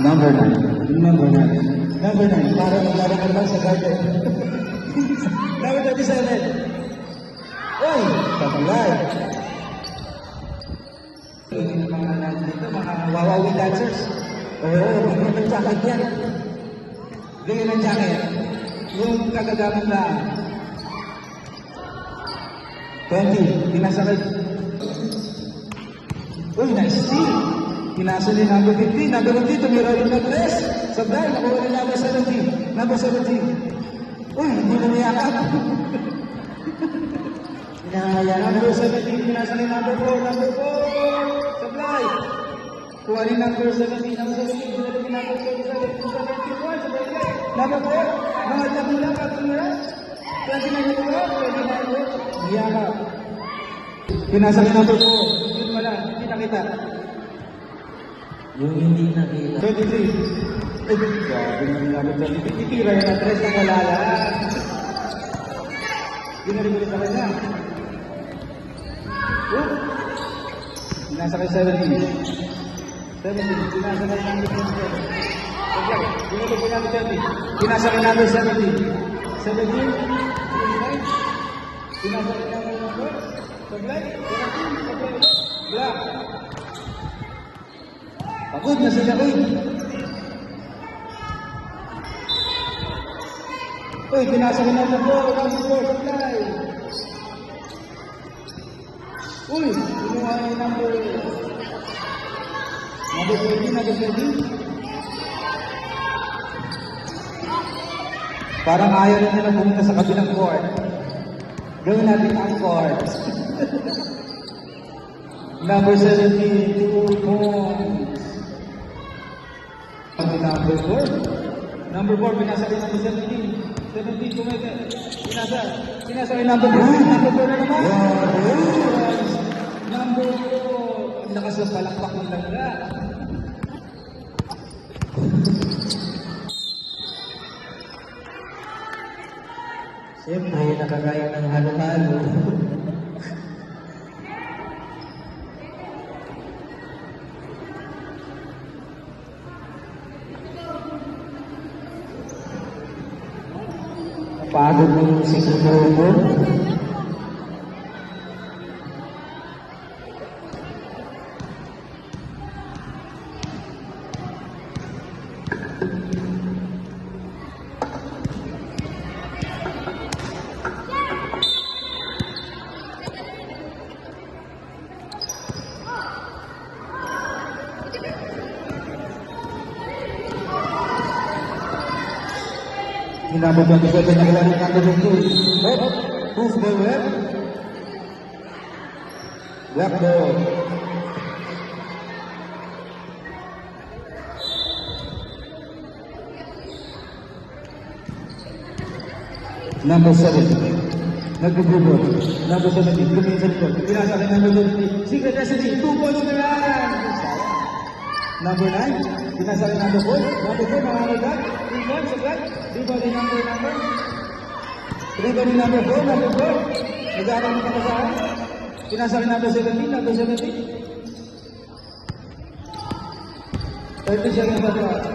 Number 9. Number 9. Number 9. Para maglaro ka lang sa garden. Number 37. Uy! Kapalay. Yung mga dito, mga wawawin dancers. Oo, bigyan ng jacket yan. Bigyan ng jacket. Yung kagagamit na 20. Pinasakit. Uy, nice steal. Pinasa ni number 15. Number 15, tumira yung nag-press. Sablay, nakuha ni number 17. Number 17. Uy, hindi na niyakap. Number 17, pinasa ni number 4. Number 4. Sablay. Kuha ni number 17. Number 17, pinasa ni number 4. Number 4. Mga tabi lang at tumira. 29 niyakap. Pinasa ni number 4. Yun pala, hindi nakita. Yung hindi nakita. 23. Eh, grabe na number 23. Itira yung address ng kalala. Ginari-gari sa kanya. Oh! Pinasa kay 17. 17. Pinasa kay number 27. Ginari po number 20. Pinasa kay number 17. 17. Pinasa kay number 4. Sablay. 17. Black. Pagod na sila rin. Uy, pinasa ko na po. Number 4, supply. Uy, pinuha yung number 20, number 20. Parang ayaw na nila pumunta sa kabilang court. Gawin natin ang court. Number 17, 2 points. Number 4. Number 4, pinasa rin number 17. 17, kumete. Pinasa rin number 4. Number 4 na naman. Number 4. Ang lakas ng palakpak ng langga. Siyempre, nakagaya ng halo-halo. Pagod mo yung siguro mo. Number 27 na kailangan ng number 22. Web. Who's the web? Black ball. Number 7. Nag-dribble. Number 17. Kumingin sa likod. Pinasa kay number 20. Secret recipe. 2 points na yan. Number 9. Pinasa kay number 4. Number 4. Nakakagad. 3 points. Agad. Dribble ni number. Dribble ni number 4. Number 4. Nag-aaral mo pa saan? Pinasa kay number 17. Number 17. 30 seconds na pa.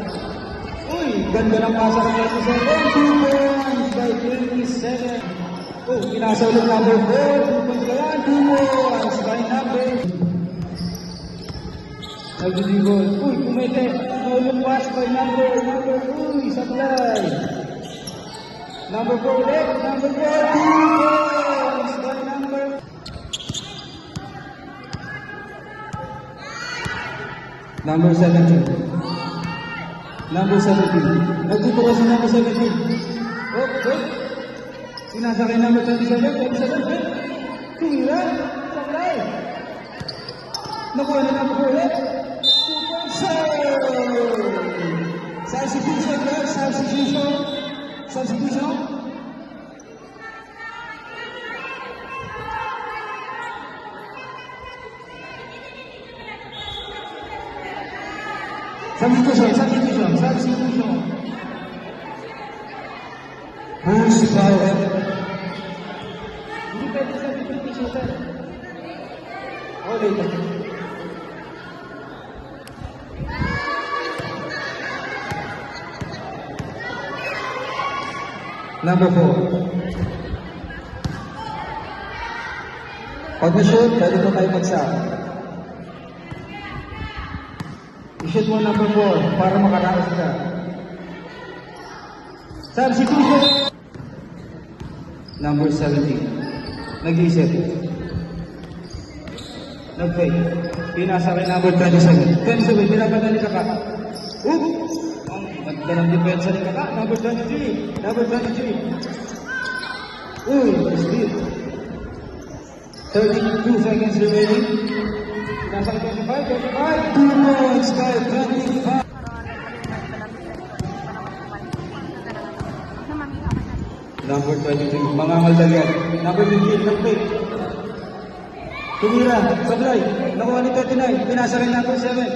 Uy! Ganda ng pasa ng 37. 2 points by 27. Oh, pinasa ulit number 4. 2 points ka yan. 2 points by number. Nag-dribble. Uy, kumete. Naulong pass by number. Uy, supply. Number 4 ulit. Number 4. 2 points by number. Number 17. Number 17. Nagtito kasi number 17. Oh, wait. Pinasa kay number 27. 27. Tumira. Supply. Nakuha na number 4 ulit. 2 points. Substitution, guys. Substitution. Who's the power? Hindi pwede substitution. Oh, later. Number 4. Pag na-shoot, pwede mo tayo mag-sub. I-shoot mo number 4 para makaraos ka. Substitution! Number 17. Nag-iisip. Nag-fake. Pinasa kay number 27. 27, pinapadali ka ka. Oop! Ang ganda ng depensa ni Kaka. Number 23. Number 23. Uy, speed. 32 seconds remaining. Pinasa kay 25. 2 points by 25. Number 23, mangangaldagan. Number 15, nag-fake. Tumira, sablay. Nakuha ni 39, pinasa rin number 7.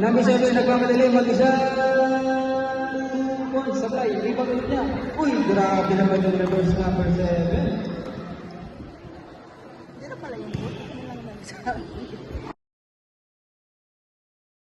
Number 7, nagmamadali, mag-isa. 2 points, sablay. Rebound ulit niya. Uy, grabe naman yung reverse number 7.